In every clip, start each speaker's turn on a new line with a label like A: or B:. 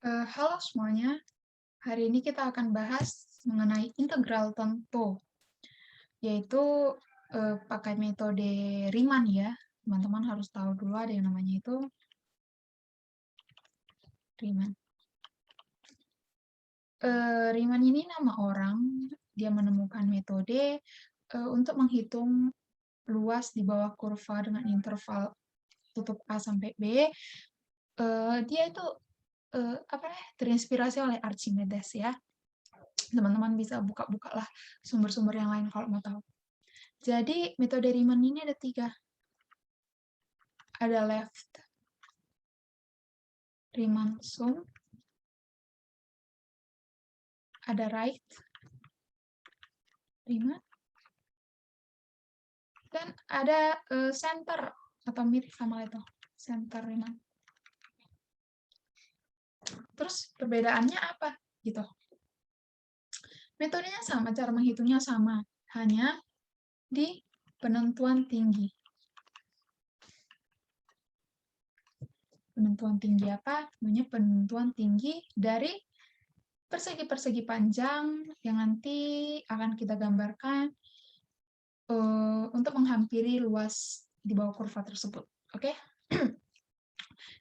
A: Halo semuanya, hari ini kita akan bahas mengenai integral tentu, yaitu pakai metode Riemann ya. Teman-teman harus tahu dulu ada yang namanya itu Riemann. Riemann ini nama orang, dia menemukan metode untuk menghitung luas di bawah kurva dengan interval tutup A sampai B. Dia itu terinspirasi oleh Archimedes ya. Teman-teman bisa buka-buka lah sumber-sumber yang lain kalau mau tahu. Jadi metode Riemann ini ada 3. Ada left Riemann sum, ada right Riemann, dan ada center atau mirip sama itu, center Riemann. Terus perbedaannya apa gitu? Metodenya sama, cara menghitungnya sama, hanya di penentuan tinggi. Penentuan tinggi apa? Namanya penentuan tinggi dari persegi-persegi panjang yang nanti akan kita gambarkan untuk menghampiri luas di bawah kurva tersebut. Oke?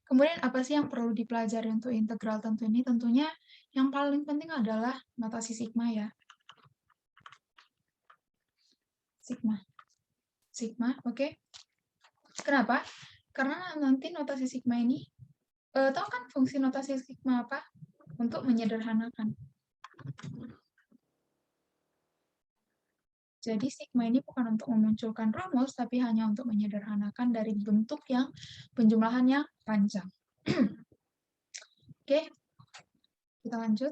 A: Kemudian apa sih yang perlu dipelajari untuk integral tentu ini? Tentunya yang paling penting adalah notasi sigma ya. Sigma. Sigma, oke? Kenapa? Karena nanti notasi sigma ini, tahu kan fungsi notasi sigma apa? Untuk menyederhanakan. Jadi sigma ini bukan untuk memunculkan rumus, tapi hanya untuk menyederhanakan dari bentuk yang penjumlahannya panjang. Oke, kita lanjut.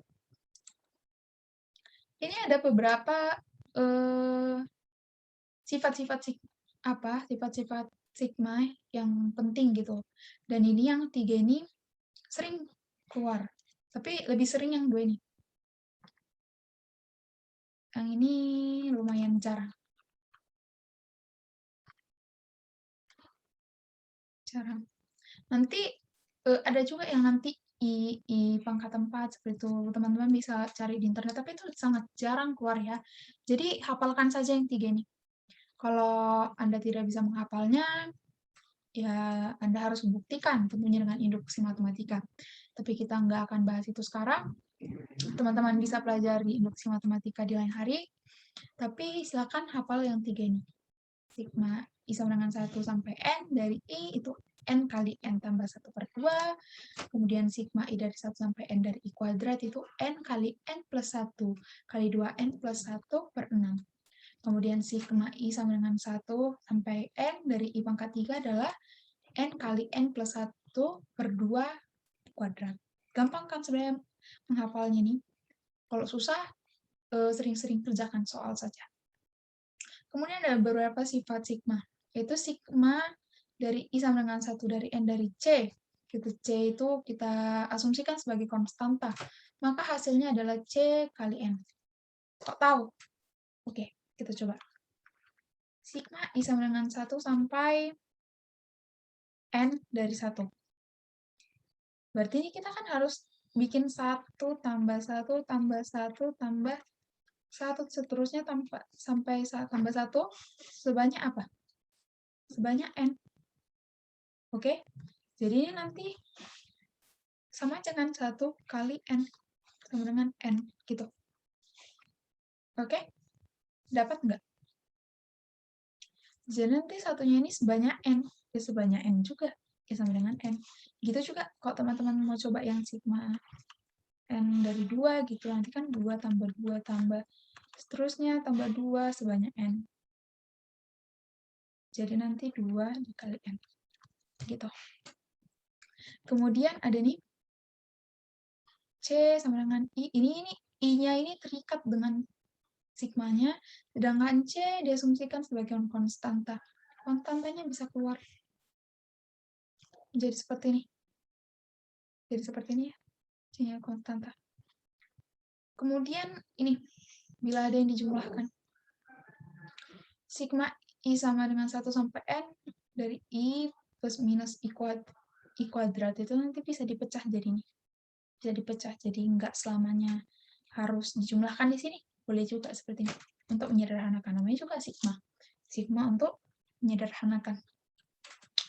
A: Ini ada beberapa sifat-sifat sifat-sifat sigma yang penting gitu. Dan ini yang 3 ini sering keluar, tapi lebih sering yang 2 ini. Yang ini lumayan jarang. Nanti ada juga yang nanti I pangkat 4 seperti itu. Teman-teman bisa cari di internet, tapi itu sangat jarang keluar ya. Jadi hafalkan saja yang 3 ini. Kalau Anda tidak bisa menghafalnya, ya Anda harus membuktikan tentunya dengan induksi matematika. Tapi kita nggak akan bahas itu sekarang. Teman-teman bisa pelajari induksi matematika di lain hari. Tapi silakan hafal yang 3 ini. Sigma I sama dengan 1 sampai N dari I itu N kali N tambah 1 per 2. Kemudian sigma I dari 1 sampai N dari I kuadrat itu N kali N plus 1 kali 2N plus 1 per 6. Kemudian sigma I sama dengan 1 sampai N dari I pangkat 3 adalah N kali N plus 1 per 2 kuadrat. Gampang kan sebenarnya menghafalnya nih. Kalau susah, sering-sering kerjakan soal saja. Kemudian ada beberapa sifat sigma, yaitu sigma dari I sama dengan 1 dari N dari C. Gitu. C itu kita asumsikan sebagai konstanta. Maka hasilnya adalah C kali N. Kok tahu? Oke, kita coba. Sigma I sama dengan 1 sampai N dari 1. Berarti ini kita kan harus bikin 1 tambah 1 tambah 1 tambah 1 seterusnya sampai tambah 1 sebanyak apa? Sebanyak N. Oke? Jadi ini nanti sama dengan 1 kali N. Sama dengan N. Gitu. Oke? Dapat nggak? Jadi nanti satunya ini sebanyak N. Ya sebanyak N juga. Ya sama dengan N. Gitu juga kalau teman-teman mau coba yang sigma N dari 2 gitu. Nanti kan 2 tambah 2 tambah seterusnya tambah 2 sebanyak N. Jadi nanti 2 dikali N. Gitu. Kemudian ada nih C sama dengan I. Ini I-nya ini terikat dengan sigmanya, sedangkan C diasumsikan sebagai konstanta. Konstantanya bisa keluar jadi seperti ini. Jadi seperti ini ya, C-nya konstanta. Kemudian ini, bila ada yang dijumlahkan. Sigma I sama dengan 1 sampai N dari I plus minus I kuadrat itu nanti bisa dipecah jadi ini. bisa dipecah. Jadi nggak selamanya harus dijumlahkan di sini. Boleh juga seperti ini. Untuk menyederhanakan. Namanya juga sigma. Sigma untuk menyederhanakan.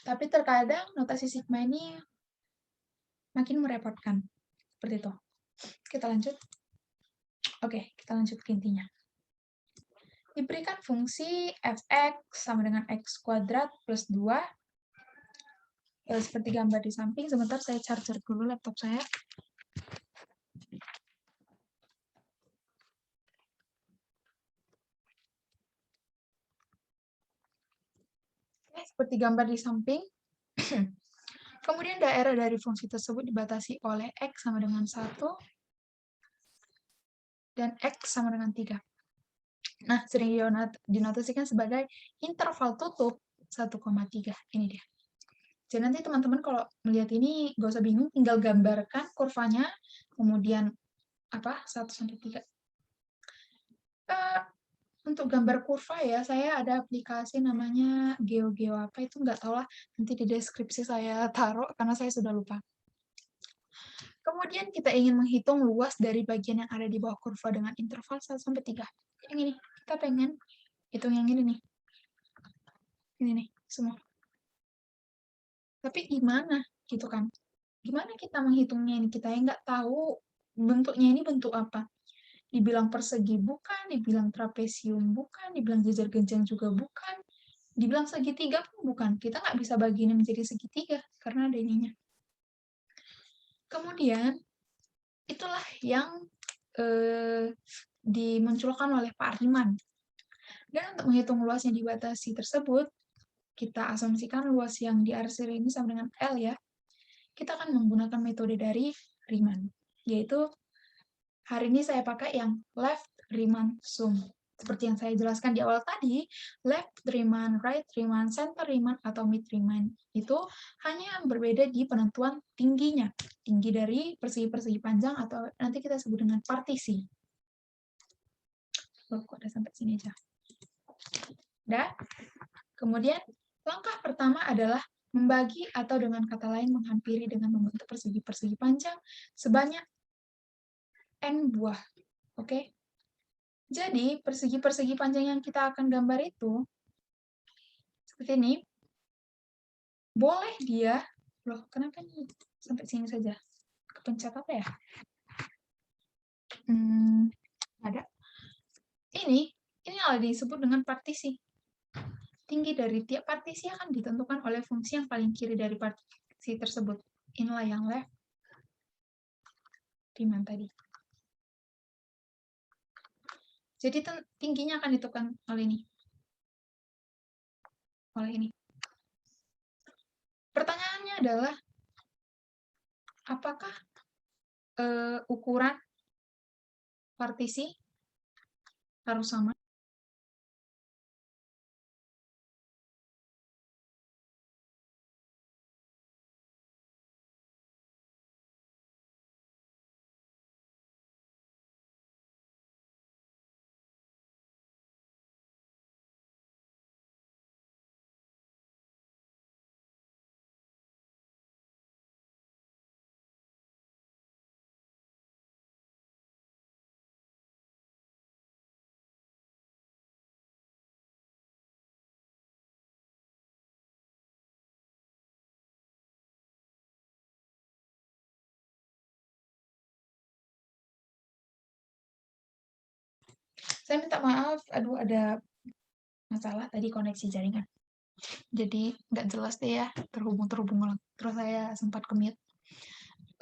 A: Tapi terkadang notasi sigma ini makin merepotkan. Seperti itu. Kita lanjut. Oke, kita lanjut ke intinya. Diberikan fungsi fx sama dengan x kuadrat plus 2. Seperti gambar di samping. Sebentar saya charger dulu laptop saya. Oke, seperti gambar di samping. Kemudian daerah dari fungsi tersebut dibatasi oleh x sama dengan 1 dan x sama dengan 3. Nah, sering dinotasikan sebagai interval tutup 1,3. Ini dia. Jadi nanti teman-teman kalau melihat ini gak usah bingung, tinggal gambarkan kurvanya, kemudian 1 sampai 3. Untuk gambar kurva ya, saya ada aplikasi namanya GeoGeo apa itu nggak tahu lah, nanti di deskripsi saya taruh karena saya sudah lupa. Kemudian kita ingin menghitung luas dari bagian yang ada di bawah kurva dengan interval 1 sampai 3. Yang ini, kita pengen hitung yang ini nih. Ini nih, semua. Tapi gimana gitu kan? Gimana kita menghitungnya ini? Kita yang nggak tahu bentuknya ini bentuk apa. Dibilang persegi bukan, dibilang trapesium bukan, dibilang jajar genjang juga bukan, dibilang segitiga pun bukan. Kita nggak bisa bagi ini menjadi segitiga karena ada ininya. Kemudian, itulah yang dimunculkan oleh Pak Riman. Dan untuk menghitung luas yang dibatasi tersebut, kita asumsikan luas yang diarsir ini sama dengan L ya. Kita akan menggunakan metode dari Riemann, yaitu hari ini saya pakai yang left Riemann sum. Seperti yang saya jelaskan di awal tadi, left Riemann, right Riemann, center Riemann, atau mid Riemann itu hanya berbeda di penentuan tingginya. Tinggi dari persegi-persegi panjang atau nanti kita sebut dengan partisi. Loh, kok udah sampai sini aja. Dan kemudian langkah pertama adalah membagi atau dengan kata lain menghampiri dengan membentuk persegi-persegi panjang sebanyak N buah. Oke? Jadi, persegi-persegi panjang yang kita akan gambar itu seperti ini. Boleh dia, loh, kenapa nih sampai sini saja? Kepencet apa ya? Ada. Ini adalah disebut dengan partisi. Tinggi dari tiap partisi akan ditentukan oleh fungsi yang paling kiri dari partisi tersebut. Inilah yang left Riemann tadi. Jadi tingginya akan ditentukan oleh ini. Oleh ini. Pertanyaannya adalah, apakah ukuran partisi harus sama? Saya minta maaf, aduh ada masalah tadi koneksi jaringan. Jadi nggak jelas deh ya, terhubung terus saya sempat ke-mute.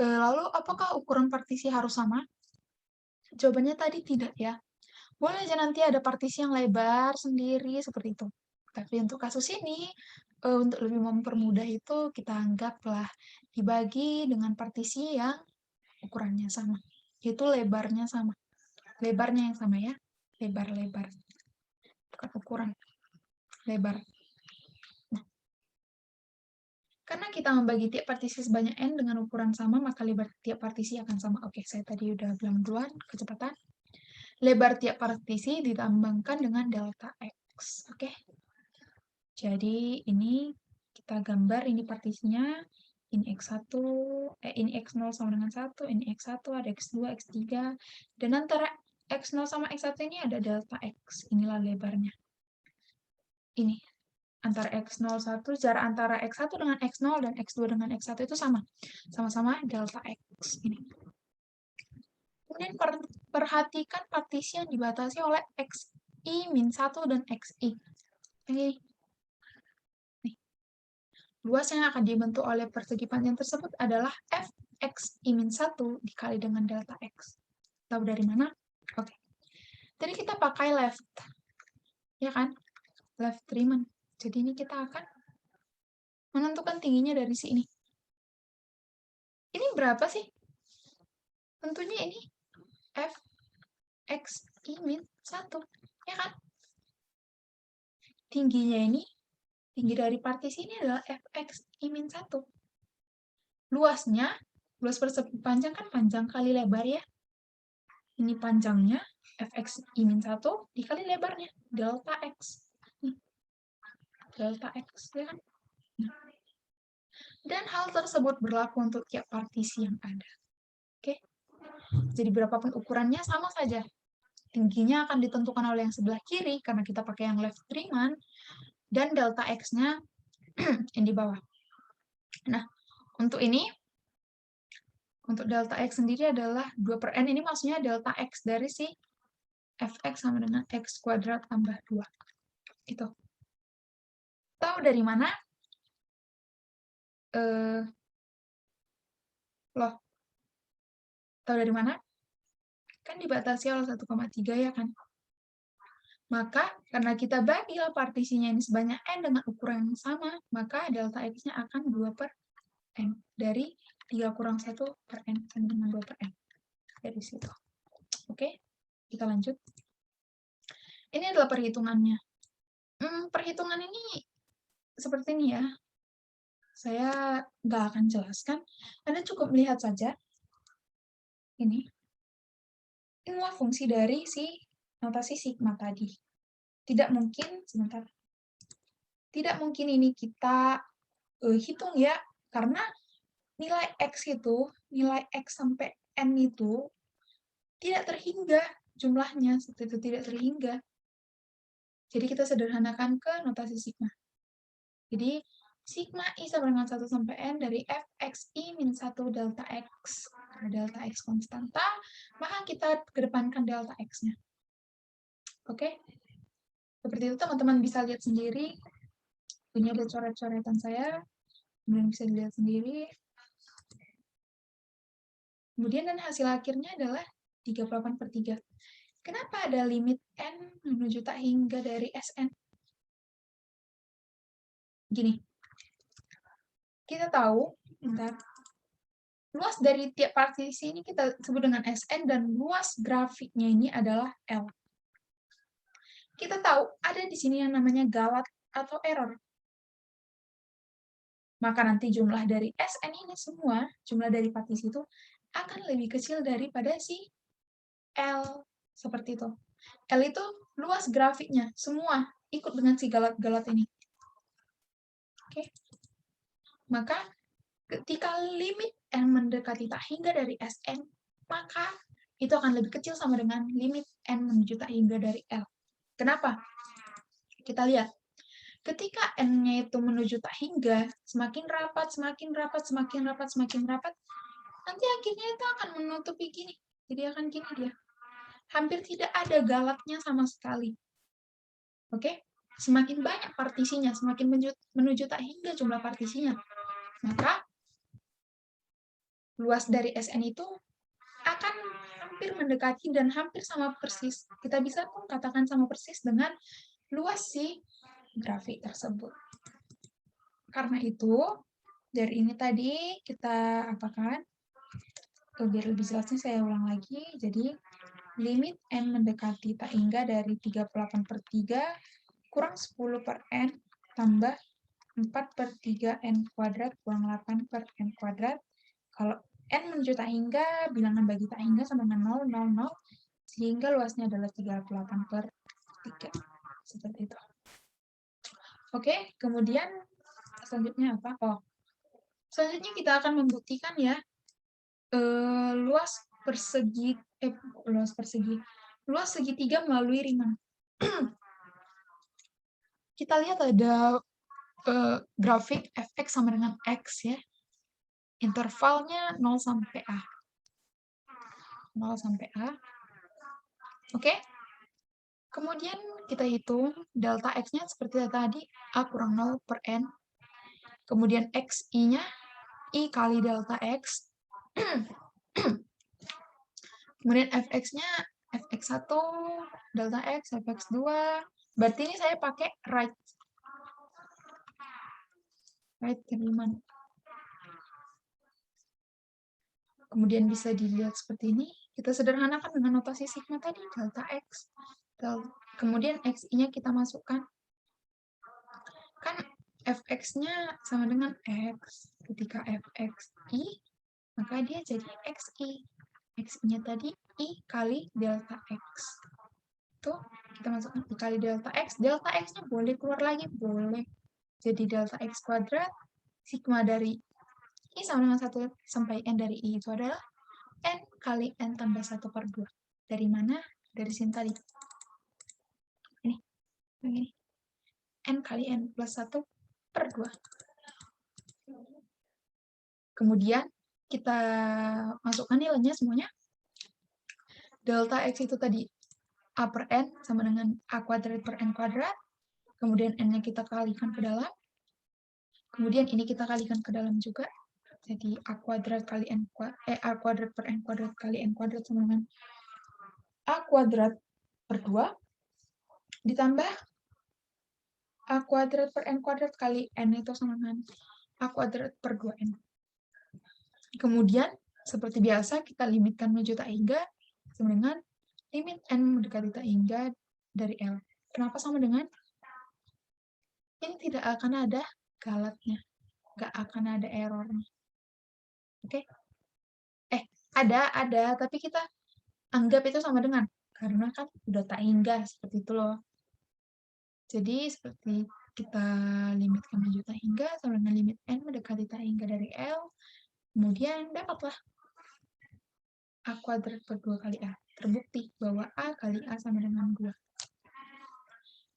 A: Lalu apakah ukuran partisi harus sama? Jawabannya tadi tidak ya. Boleh aja nanti ada partisi yang lebar sendiri seperti itu. Tapi untuk kasus ini, untuk lebih mempermudah itu kita anggaplah dibagi dengan partisi yang ukurannya sama. Yaitu lebarnya sama. Lebarnya yang sama ya. Lebar-lebar. Bukan ukuran. Lebar. Karena kita membagi tiap partisi sebanyak N dengan ukuran sama, maka lebar tiap partisi akan sama. Oke, saya tadi udah bilang duluan, kecepatan. Lebar tiap partisi ditambahkan dengan delta X. Oke. Jadi ini kita gambar, ini partisinya. ini X1, ini X0 sama dengan 1, ini X1, ada X2, X3, dan antara X0 sama X1 ini ada delta X, inilah lebarnya. Ini, antara X0, 1, jarak antara X1 dengan X0 dan X2 dengan X1 itu sama. Sama-sama delta X, ini. Kemudian perhatikan partisi yang dibatasi oleh XI-1 dan XI. Ini. Nih. Luas yang akan dibentuk oleh persegi panjang tersebut adalah Fxi-1 dikali dengan delta X. Tahu dari mana? Oke. Jadi kita pakai left. Ya kan? Left Riemann. Jadi ini kita akan menentukan tingginya dari sini. Ini berapa sih? Tentunya ini Fxi-1. Ya kan? Tingginya ini, tinggi dari partisi ini adalah Fxi-1. Luasnya, luas persegi panjang kan panjang kali lebar ya. Ini panjangnya, Fxi-1 dikali lebarnya, delta X. Nih, delta X, ya kan? Nah. Dan hal tersebut berlaku untuk tiap partisi yang ada. Oke? Jadi berapapun ukurannya sama saja. Tingginya akan ditentukan oleh yang sebelah kiri, karena kita pakai yang left Riemann, dan delta X-nya yang di bawah. Nah, untuk ini, untuk delta X sendiri adalah 2/n, ini maksudnya delta X dari si Fx sama dengan X kuadrat tambah 2. Itu. Tahu dari mana? Loh, tahu dari mana? Kan dibatasi oleh 1,3 ya kan? Maka, karena kita bagilah partisinya ini sebanyak N dengan ukuran yang sama, maka delta X-nya akan 2/n. Dari 3 kurang 1 per N, sama dengan 2/n. Dari situ. Oke, kita lanjut. Ini adalah perhitungannya. Perhitungan ini seperti ini ya. Saya nggak akan jelaskan. Anda cukup melihat saja. Ini. Inilah fungsi dari si notasi sigma tadi. Tidak mungkin, sebentar. Tidak mungkin ini kita hitung ya, karena nilai X itu, nilai X sampai N itu tidak terhingga jumlahnya, seperti itu tidak terhingga. Jadi kita sederhanakan ke notasi sigma. Jadi sigma I sama dengan 1 sampai N dari Fxi min 1 delta X. Karena delta X konstanta, maka kita kedepankan delta X-nya. Oke? Seperti itu teman-teman bisa lihat sendiri. Ini ada coret-coretan saya. Kemudian bisa dilihat sendiri. Kemudian dan hasil akhirnya adalah 38/3. Kenapa ada limit N menuju tak hingga dari Sn? Gini, kita tahu, bentar, luas dari tiap partisi ini kita sebut dengan Sn, dan luas grafiknya ini adalah L. Kita tahu ada di sini yang namanya galat atau error. Maka nanti jumlah dari Sn ini semua, jumlah dari partisi itu akan lebih kecil daripada si L. Seperti itu. L itu luas grafiknya, semua ikut dengan si galat-galat ini. Oke. Maka ketika limit N mendekati tak hingga dari Sn, maka itu akan lebih kecil sama dengan limit N menuju tak hingga dari L. Kenapa? Kita lihat. Ketika N-nya itu menuju tak hingga, semakin rapat, semakin rapat, semakin rapat, semakin rapat, nanti akhirnya itu akan menutupi gini. Jadi akan gini dia. Hampir tidak ada galatnya sama sekali. Oke? Semakin banyak partisinya, semakin menuju tak hingga jumlah partisinya. Maka, luas dari Sn itu akan hampir mendekati dan hampir sama persis. Kita bisa pun katakan sama persis dengan luas si grafik tersebut. Karena itu, dari ini tadi kita apakan? Biar lebih jelasnya saya ulang lagi. Jadi, limit N mendekati tak hingga dari 38/3 kurang 10/n tambah 4/3 N kuadrat kurang 8/n kuadrat. Kalau N menuju tak hingga, bilangan bagi tak hingga sama dengan 0, 0, 0, sehingga luasnya adalah 38/3. Seperti itu. Oke, kemudian selanjutnya apa? Oh, Selanjutnya kita akan membuktikan ya, luas segitiga melalui Riemann. Kita lihat ada grafik fx sama dengan x ya. Intervalnya 0 sampai A. 0 sampai A. Oke? Kemudian kita hitung delta x-nya seperti tadi, A kurang 0 per N. Kemudian xi-nya, I kali delta x. Kemudian fx-nya, fx1, delta x, fx2. Berarti ini saya pakai right Riemann. Kemudian bisa dilihat seperti ini. Kita sederhanakan dengan notasi sigma tadi, delta x. Kemudian xi-nya kita masukkan. Kan fx-nya sama dengan x. Ketika fxi, maka dia jadi xi. Xi-nya tadi i kali delta x. Tuh, kita masukkan i kali delta x. Delta x-nya boleh keluar lagi? Boleh. Jadi delta x kuadrat, sigma dari i sama dengan 1 sampai n dari i itu adalah n kali n tambah 1 per 2. Dari mana? Dari sini tadi. Ini. Begini. N kali n plus 1 per 2. Kemudian kita masukkan nilainya semuanya. Delta x itu tadi a per n sama dengan a kuadrat per n kuadrat. Kemudian n-nya kita kalikan ke dalam. Kemudian ini kita kalikan ke dalam juga. Jadi a kuadrat kali n a kuadrat per n kuadrat kali n kuadrat sama dengan a kuadrat per 2 ditambah a kuadrat per n kuadrat kali n itu sama dengan a kuadrat per 2n. Kemudian seperti biasa kita limitkan menuju tak hingga sama dengan limit n mendekati tak hingga dari L. Kenapa sama dengan? Ini tidak akan ada galatnya. Nggak akan ada errornya. Oke? Ada, tapi kita anggap itu sama dengan. Karena kan udah tak hingga, seperti itu loh. Jadi, seperti kita limitkan menuju tak hingga sama dengan limit n mendekati tak hingga dari L. Kemudian dapatlah a kuadrat per 2 kali a. Terbukti bahwa a kali a sama dengan 2.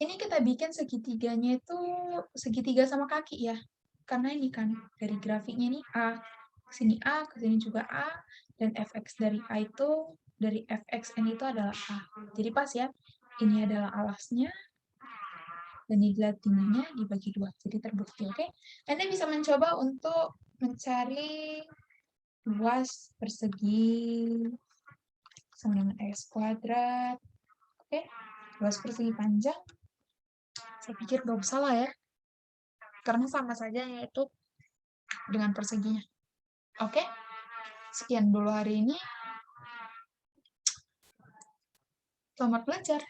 A: Ini kita bikin segitiganya itu segitiga sama kaki ya. Karena ini kan dari grafiknya ini a, kesini a, kesini juga a, dan fx dari a itu, dari fxn itu adalah a. Jadi pas ya, ini adalah alasnya, dan nilai tingginya dibagi 2. Jadi terbukti, oke? Anda bisa mencoba untuk mencari luas persegi sama dengan x kuadrat, oke? Luas persegi panjang, saya pikir belum salah ya, karena sama saja yaitu dengan perseginya. Oke, sekian dulu hari ini. Selamat belajar.